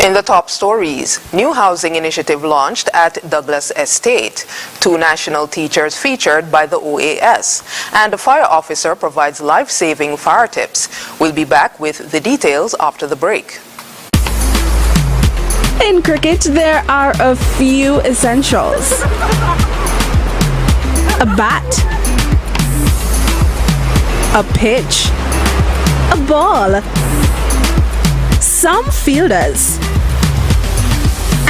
In the top stories, new housing initiative launched at Douglas Estate, 2 national teachers featured by the OAS, and a fire officer provides life-saving fire tips. We'll be back with the details after the break. In cricket, there are a few essentials. A bat, a pitch, a ball, some fielders,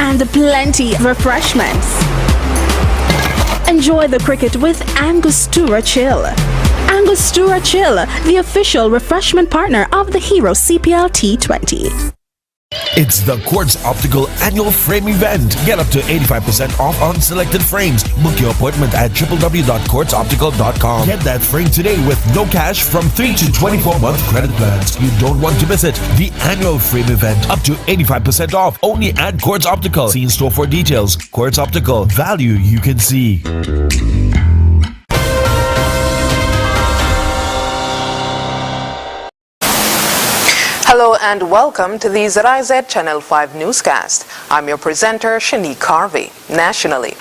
and plenty of refreshments. Enjoy the cricket with Angostura Chill. Angostura Chill, the official refreshment partner of the Hero CPL T20. It's the Quartz Optical Annual Frame Event. Get up to 85% off on selected frames. Book your appointment at www.quartzoptical.com. Get that frame today with no cash from 3 to 24-month credit plans. You don't want to miss it. The annual frame event. Up to 85% off. Only at Quartz Optical. See in store for details. Quartz Optical. Value you can see. Hello and welcome to the ZIZ Channel 5 newscast. I'm your presenter, Shanique Harvey. Nationally,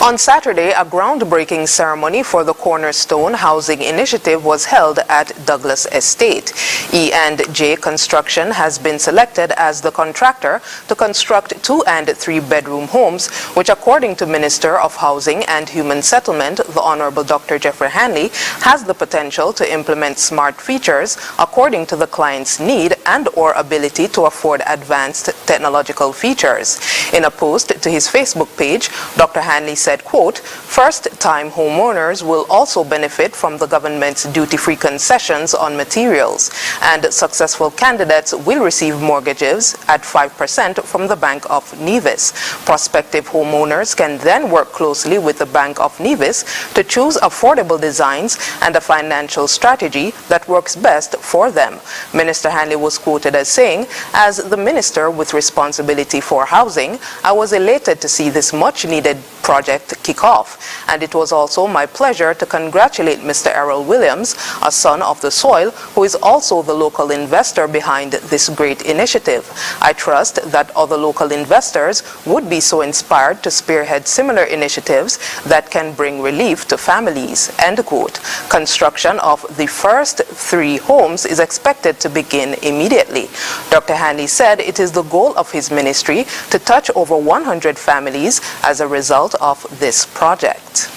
on Saturday, a groundbreaking ceremony for the Cornerstone Housing Initiative was held at Douglas Estate. E&J Construction has been selected as the contractor to construct 2- and 3-bedroom homes, which, according to Minister of Housing and Human Settlement, the Honorable Dr. Jeffrey Hanley, has the potential to implement smart features according to the client's need and/or ability to afford advanced technological features. In a post to his Facebook page, Dr. Hanley said, quote, "First-time homeowners will also benefit from the government's duty-free concessions on materials, and successful candidates will receive mortgages at 5% from the Bank of Nevis. Prospective homeowners can then work closely with the Bank of Nevis to choose affordable designs and a financial strategy that works best for them." Minister Hanley was quoted as saying, "As the minister with responsibility for housing, I was elated to see this much-needed project kick off, and it was also my pleasure to congratulate Mr. Errol Williams, a son of the soil, who is also the local investor behind this great initiative. I trust that other local investors would be so inspired to spearhead similar initiatives that can bring relief to families." End quote. Construction of the first 3 homes is expected to begin immediately. Dr. Hanley said it is the goal of his ministry to touch over 100 families as a result of this project.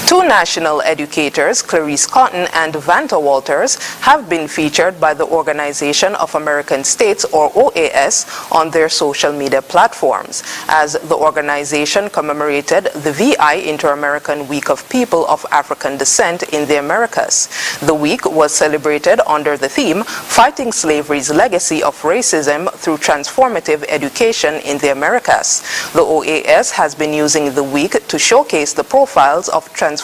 2 national educators, Clarice Cotton and Vanta Walters, have been featured by the Organization of American States, or OAS, on their social media platforms, as the organization commemorated the VI Inter-American Week of People of African Descent in the Americas. The week was celebrated under the theme, "Fighting Slavery's Legacy of Racism Through Transformative Education in the Americas." The OAS has been using the week to showcase the profiles of transformative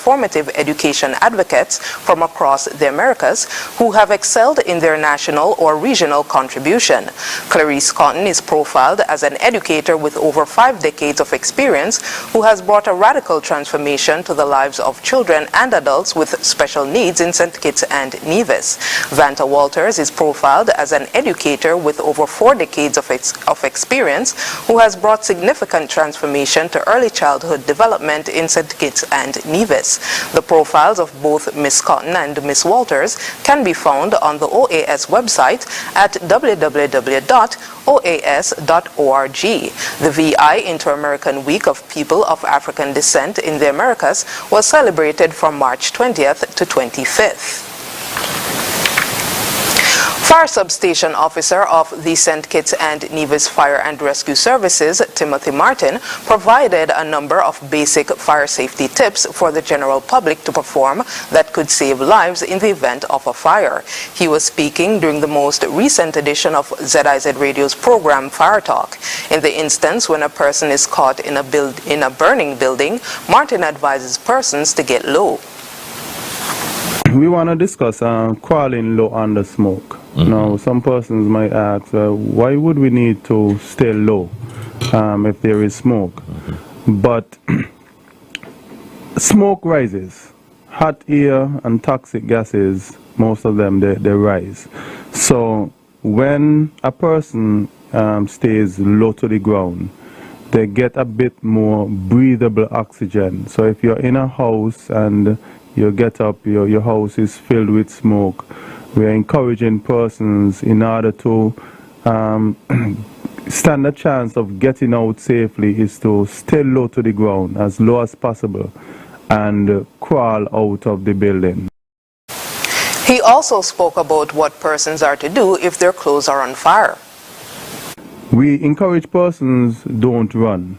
education advocates from across the Americas who have excelled in their national or regional contribution. Clarice Cotton is profiled as an educator with over 5 decades of experience who has brought a radical transformation to the lives of children and adults with special needs in St. Kitts and Nevis. Vanta Walters is profiled as an educator with over 4 decades of experience who has brought significant transformation to early childhood development in St. Kitts and Nevis. The profiles of both Ms. Cotton and Ms. Walters can be found on the OAS website at www.oas.org. The VI Inter-American Week of People of African Descent in the Americas was celebrated from March 20th to 25th. Fire Substation Officer of the St. Kitts and Nevis Fire and Rescue Services, Timothy Martin, provided a number of basic fire safety tips for the general public to perform that could save lives in the event of a fire. He was speaking during the most recent edition of ZIZ Radio's program Fire Talk. In the instance when a person is caught in a burning building, Martin advises persons to get low. We want to discuss crawling low under smoke. Now, some persons might ask, why would we need to stay low if there is smoke? But smoke rises. Hot air and toxic gases, most of them, they rise. So when a person stays low to the ground, they get a bit more breathable oxygen. So if you're in a house and you get up, your house is filled with smoke, we're encouraging persons in order to stand a chance of getting out safely is to stay low to the ground, as low as possible, and crawl out of the building. He also spoke about what persons are to do if their clothes are on fire. We encourage persons don't run.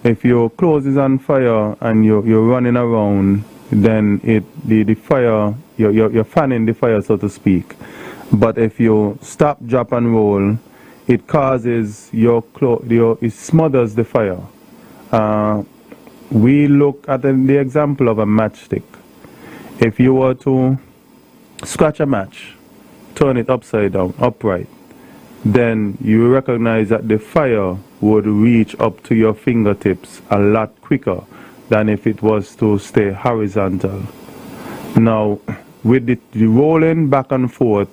If your clothes is on fire and you're running around, then the fire, you're fanning the fire, so to speak. But if you stop, drop and roll, it causes it smothers the fire. We look at the example of a matchstick. If you were to scratch a match, turn it upside down, upright, then you recognize that the fire would reach up to your fingertips a lot quicker than if it was to stay horizontal. Now, with the rolling back and forth,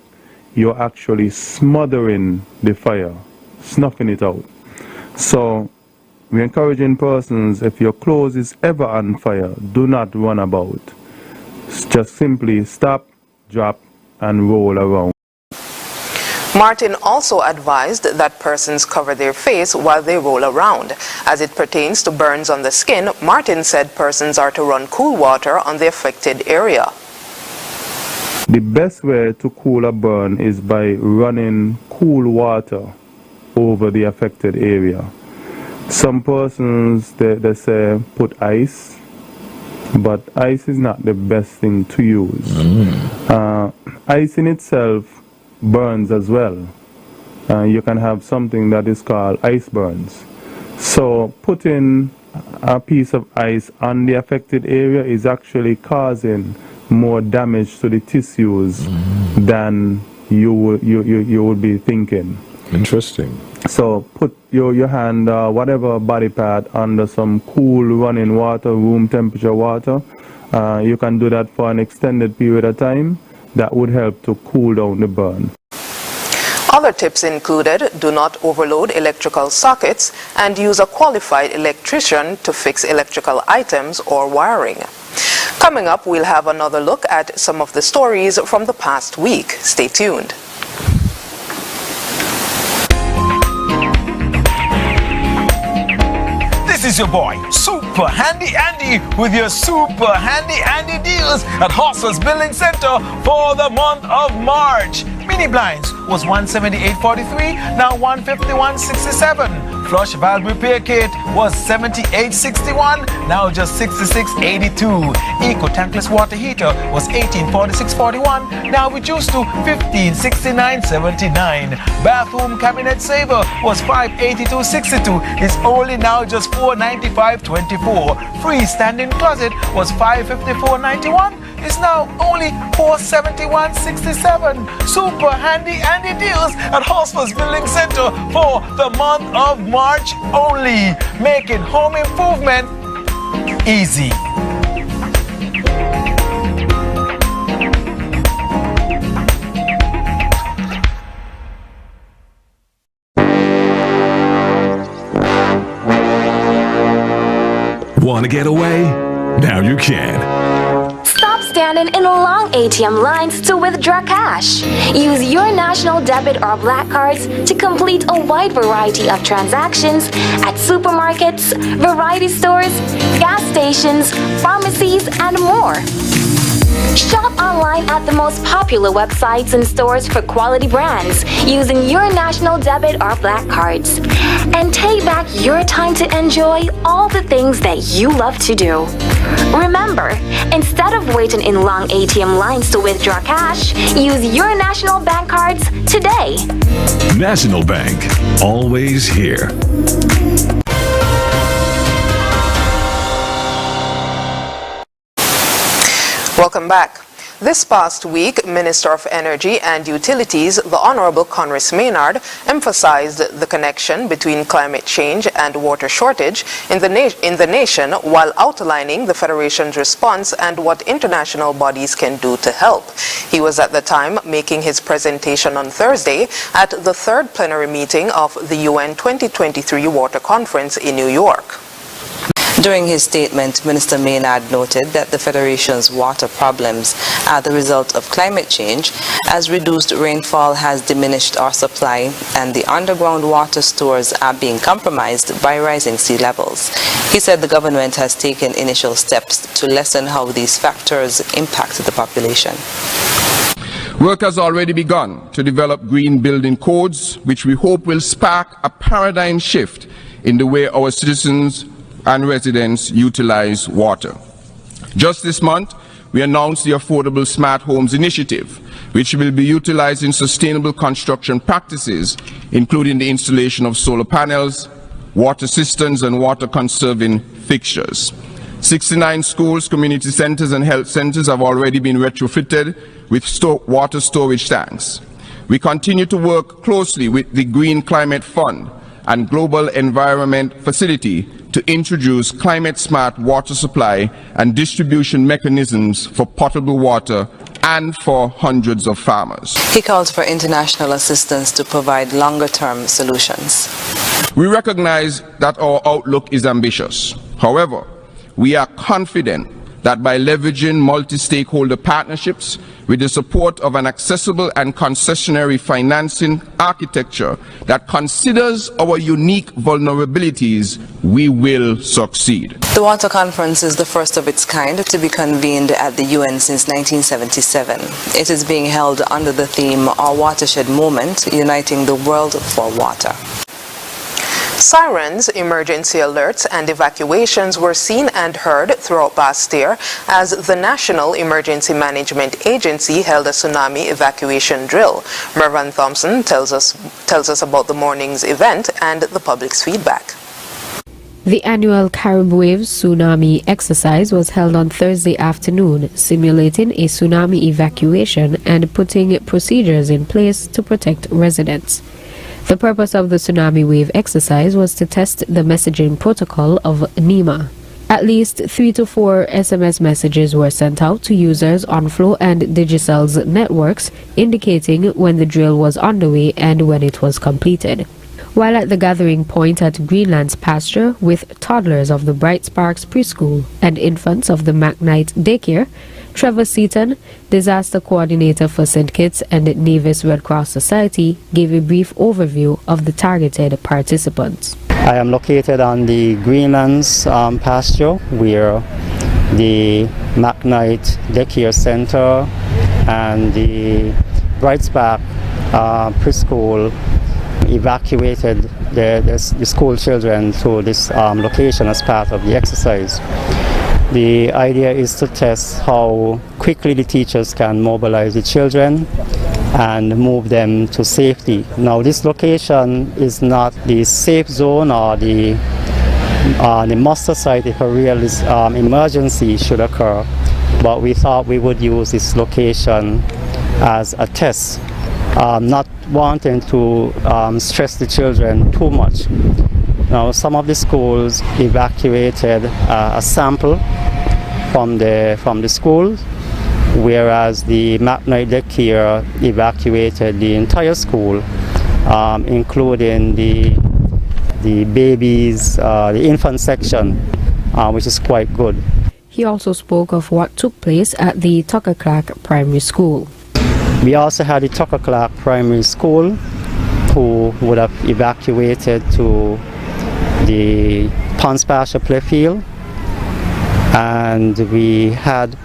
you're actually smothering the fire, snuffing it out. So, we're encouraging persons, if your clothes is ever on fire, do not run about. Just simply stop, drop, and roll around. Martin also advised that persons cover their face while they roll around. As it pertains to burns on the skin, Martin said persons are to run cool water on the affected area. The best way to cool a burn is by running cool water over the affected area. Some persons, they say put ice, but ice is not the best thing to use. Ice in itself burns as well. You can have something that is called ice burns. So putting a piece of ice on the affected area is actually causing more damage to the tissues than you would be thinking. Interesting. So put your hand, whatever body part, under some cool running water, room temperature water. You can do that for an extended period of time. That would help to cool down the burn. Other tips included: do not overload electrical sockets and use a qualified electrician to fix electrical items or wiring. Coming up, we'll have another look at some of the stories from the past week. Stay tuned. This is your boy, Super Handy Andy, with your Super Handy Andy deals at Hostel's Building Center for the month of March. Mini blinds was $178.43, now $151.67. Flush valve repair kit was $78.61, now just $66.82. Eco tankless water heater was $1846.41, now reduced to $1569.79. Bathroom cabinet saver was $582.62, it's only now just $495.24. Freestanding closet was $554.91, it's now only $471.67. Super Handy Andy deals at Hostel's Building Center for the month of March only, making home improvement easy. Want to get away? Now you can. Stop standing in long ATM lines to withdraw cash. Use your national debit or black cards to complete a wide variety of transactions at supermarkets, variety stores, gas stations, pharmacies, and more. Shop online at the most popular websites and stores for quality brands using your national debit or black cards. And take back your time to enjoy all the things that you love to do. Remember, instead of waiting in long ATM lines to withdraw cash, use your national bank cards today. National Bank, always here. Welcome back. This past week, Minister of Energy and Utilities, the Honorable Conress Maynard, emphasized the connection between climate change and water shortage in the nation while outlining the Federation's response and what international bodies can do to help. He was at the time making his presentation on Thursday at the third plenary meeting of the UN 2023 Water Conference in New York. During his statement, Minister Maynard noted that the Federation's water problems are the result of climate change, as reduced rainfall has diminished our supply and the underground water stores are being compromised by rising sea levels. He said the government has taken initial steps to lessen how these factors impact the population. Work has already begun to develop green building codes, which we hope will spark a paradigm shift in the way our citizens and residents utilize water. Just this month, we announced the Affordable Smart Homes Initiative, which will be utilizing sustainable construction practices, including the installation of solar panels, water cisterns, and water-conserving fixtures. 69 schools, community centers, and health centers have already been retrofitted with water storage tanks. We continue to work closely with the Green Climate Fund and Global Environment Facility to introduce climate-smart water supply and distribution mechanisms for potable water and for hundreds of farmers. He called for international assistance to provide longer-term solutions. We recognize that our outlook is ambitious. However, we are confident that by leveraging multi-stakeholder partnerships with the support of an accessible and concessionary financing architecture that considers our unique vulnerabilities, we will succeed. The Water Conference is the first of its kind to be convened at the UN since 1977. It is being held under the theme Our Watershed Moment, Uniting the World for Water. Sirens, emergency alerts, and evacuations were seen and heard throughout last year as the National Emergency Management Agency held a tsunami evacuation drill. Mervyn Thompson tells us about the morning's event and the public's feedback. The annual Carib Waves tsunami exercise was held on Thursday afternoon, simulating a tsunami evacuation and putting procedures in place to protect residents. The purpose of the tsunami wave exercise was to test the messaging protocol of NEMA. At least 3 to 4 SMS messages were sent out to users on Flow and Digicel's networks, indicating when the drill was underway and when it was completed. While at the gathering point at Greenland's pasture with toddlers of the Bright Sparks Preschool and infants of the McKnight Daycare, Trevor Seaton, disaster coordinator for St. Kitts and Nevis Red Cross Society, gave a brief overview of the targeted participants. I am located on the Greenland's pasture where the McKnight Daycare Center and the Bright Spark Preschool evacuated the school children to this location as part of the exercise. The idea is to test how quickly the teachers can mobilize the children and move them to safety. Now, this location is not the safe zone or the muster site if a real emergency should occur, but we thought we would use this location as a test, not wanting to stress the children too much. Now, some of the schools evacuated a sample from the school, whereas the McKnight Daycare evacuated the entire school, including the babies, the infant section, which is quite good. He also spoke of what took place at the Tucker-Clark Primary School. We also had the Tucker-Clark Primary School, who would have evacuated to the Ponce Pasture Playfield, and we had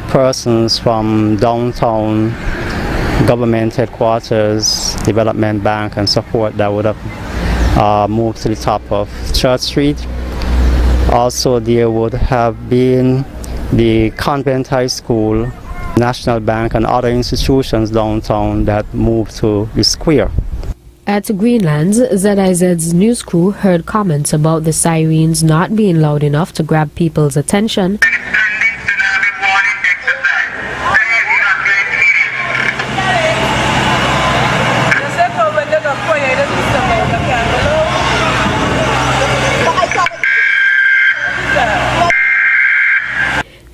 persons from downtown government headquarters, development bank and support that would have moved to the top of Church Street. Also there would have been the Convent High School, National Bank and other institutions downtown that moved to the square. At Greenland's, ZIZ's news crew heard comments about the sirens not being loud enough to grab people's attention,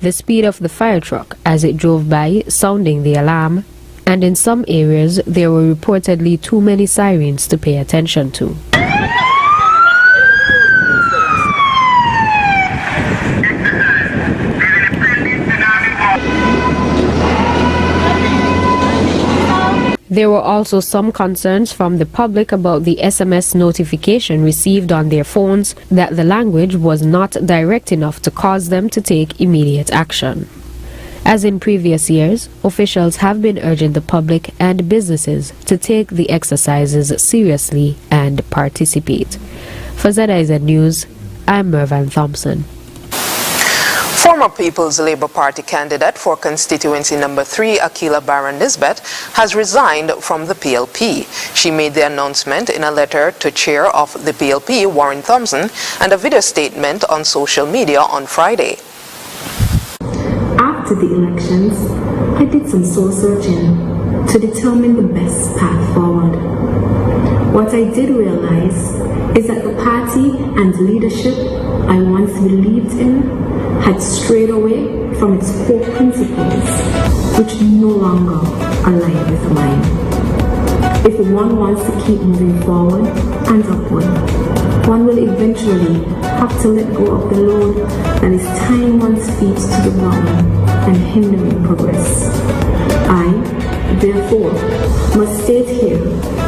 the speed of the fire truck as it drove by, sounding the alarm, and in some areas there were reportedly too many sirens to pay attention to. There were also some concerns from the public about the SMS notification received on their phones that the language was not direct enough to cause them to take immediate action. As in previous years, officials have been urging the public and businesses to take the exercises seriously and participate. For ZIZ News, I'm Mervan Thompson. Former People's Labour Party candidate for constituency number 3, Akila Baron Nisbet, has resigned from the PLP. She made the announcement in a letter to chair of the PLP, Warren Thompson, and a video statement on social media on Friday. After the elections, I did some soul searching to determine the best path forward. What I did realize is that the party and leadership I once believed in had strayed away from its core principles, which no longer align with mine. If one wants to keep moving forward and upward, one will eventually have to let go of the load that is tying one's feet to the ground and hindering progress. I, therefore, must state here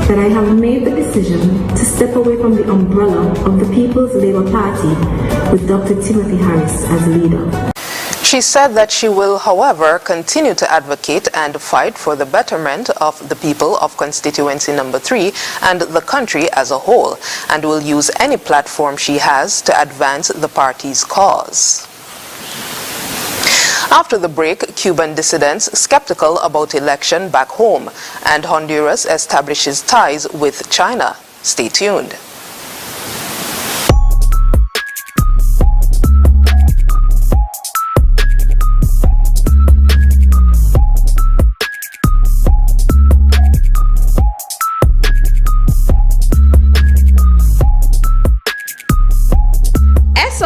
that I have made the decision to step away from the umbrella of the People's Labour Party with Dr. Timothy Harris as leader. She said that she will, however, continue to advocate and fight for the betterment of the people of constituency number 3 and the country as a whole, and will use any platform she has to advance the party's cause. After the break, Cuban dissidents skeptical about election back home, and Honduras establishes ties with China. Stay tuned.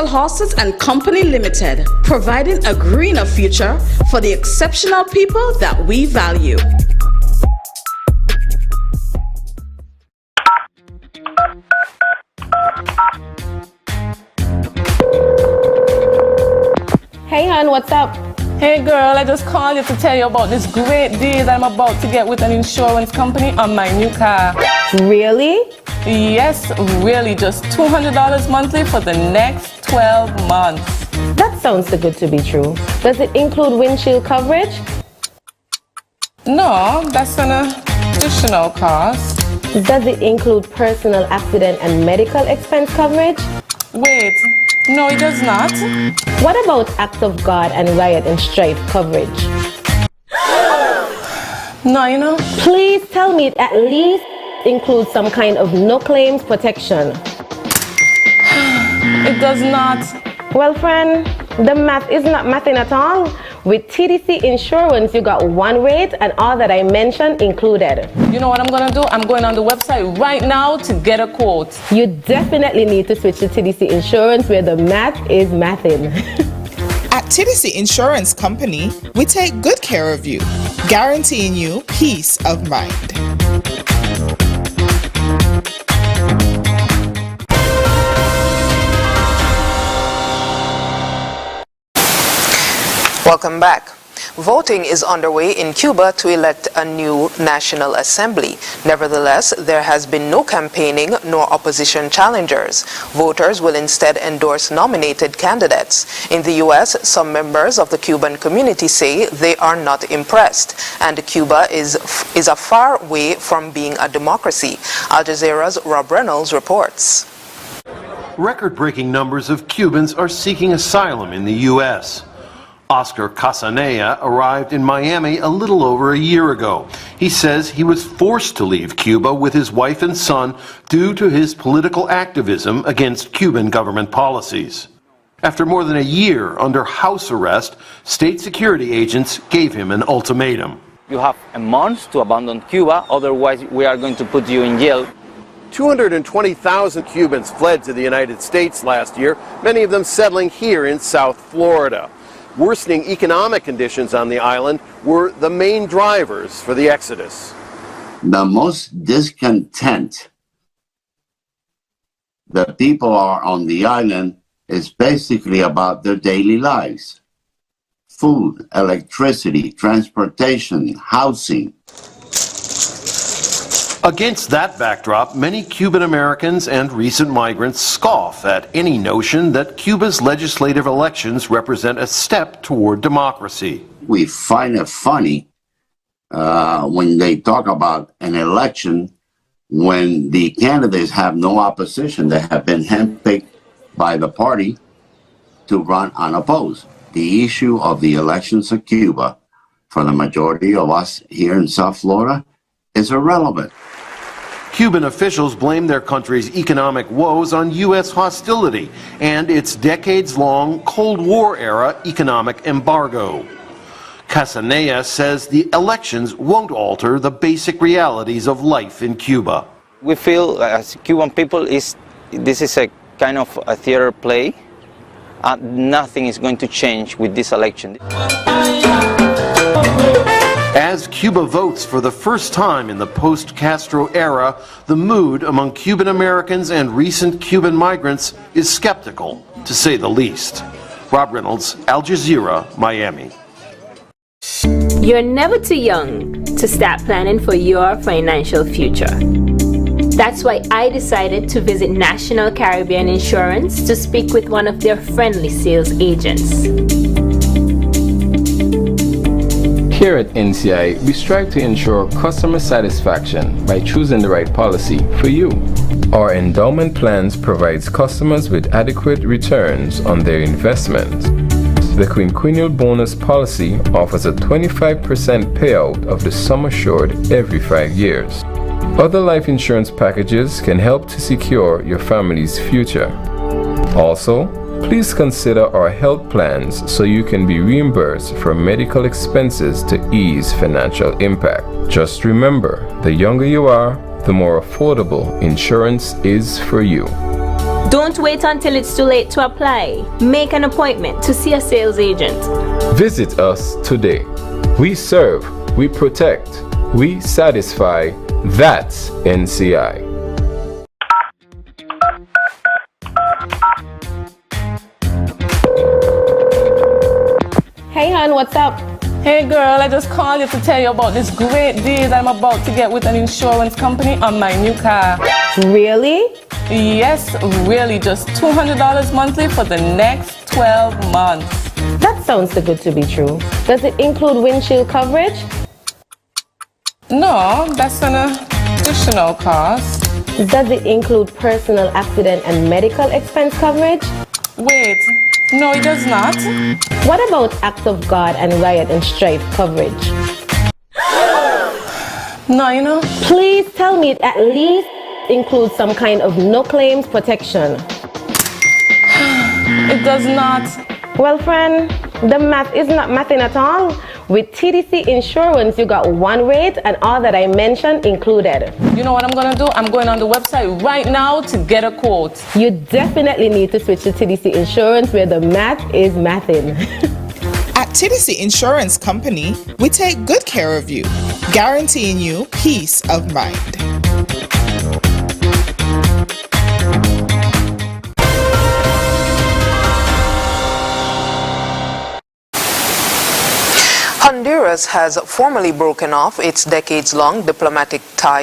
Horses and Company Limited, providing a greener future for the exceptional people that we value. Hey hon, what's up? Hey girl, I just called you to tell you about this great deal that I'm about to get with an insurance company on my new car. Really? Yes, really, just $200 monthly for the next 12 months. That sounds too good to be true. Does it include windshield coverage? No, that's an additional cost. Does it include personal accident and medical expense coverage? Wait, no it does not. What about acts of God and riot and strife coverage? No, you know. Please tell me it at least includes some kind of no claims protection. It does not. Well, friend, the math is not mathing at all. With TDC Insurance, you got one rate and all that I mentioned included. You know what I'm gonna do? I'm going on the website right now to get a quote. You definitely need to switch to TDC Insurance where the math is mathing. At TDC Insurance Company, we take good care of you, guaranteeing you peace of mind. Welcome back. Voting is underway in Cuba to elect a new National Assembly. Nevertheless, there has been no campaigning nor opposition challengers. Voters will instead endorse nominated candidates. In the U.S., some members of the Cuban community say they are not impressed, and Cuba is a far way from being a democracy. Al Jazeera's Rob Reynolds reports. Record-breaking numbers of Cubans are seeking asylum in the U.S. Oscar Casanea arrived in Miami a little over a year ago. He says he was forced to leave Cuba with his wife and son due to his political activism against Cuban government policies. After more than a year under house arrest, state security agents gave him an ultimatum. You have a month to abandon Cuba, otherwise we are going to put you in jail. 220,000 Cubans fled to the United States last year, many of them settling here in South Florida. worsening economic conditions on the island were the main drivers for the exodus. The most discontent the people are on the island is basically about their daily lives. Food, electricity, transportation, housing. Against that backdrop, many Cuban Americans and recent migrants scoff at any notion that Cuba's legislative elections represent a step toward democracy. We find it funny when they talk about an election when the candidates have no opposition. They have been handpicked by the party to run unopposed. The issue of the elections of Cuba, for the majority of us here in South Florida, is irrelevant. Cuban officials blame their country's economic woes on U.S. hostility and its decades-long Cold War-era economic embargo. Casanea says the elections won't alter the basic realities of life in Cuba. We feel, as Cuban people, this is a kind of a theater play. Nothing is going to change with this election. As Cuba votes for the first time in the post-Castro era, the mood among Cuban Americans and recent Cuban migrants is skeptical, to say the least. Rob Reynolds, Al Jazeera, Miami. You're never too young to start planning for your financial future. That's why I decided to visit National Caribbean Insurance to speak with one of their friendly sales agents. Here at NCI, we strive to ensure customer satisfaction by choosing the right policy for you. Our endowment plans provides customers with adequate returns on their investments. The quinquennial bonus policy offers a 25% payout of the sum assured every 5 years. Other life insurance packages can help to secure your family's future. Also, please consider our health plans so you can be reimbursed for medical expenses to ease financial impact. Just remember, the younger you are, the more affordable insurance is for you. Don't wait until it's too late to apply. Make an appointment to see a sales agent. Visit us today. We serve, we protect, we satisfy. That's NCI. Hey hon, what's up? Hey girl, I just called you to tell you about this great deal I'm about to get with an insurance company on my new car. Really? Yes, really, just $200 monthly for the next 12 months. That sounds too good to be true. Does it include windshield coverage? No, that's an additional cost. Does it include personal accident and medical expense coverage? Wait, no, it does not. What about acts of God and riot and strife coverage? No, you know. Please tell me it at least includes some kind of no claims protection. It does not. Well, friend, the math is not mathing at all. With TDC Insurance, you got one rate and all that I mentioned included. You know what I'm gonna do? I'm going on the website right now to get a quote. You definitely need to switch to TDC Insurance where the math is mathing. At TDC Insurance Company, we take good care of you, guaranteeing you peace of mind. Honduras has formally broken off its decades-long diplomatic ties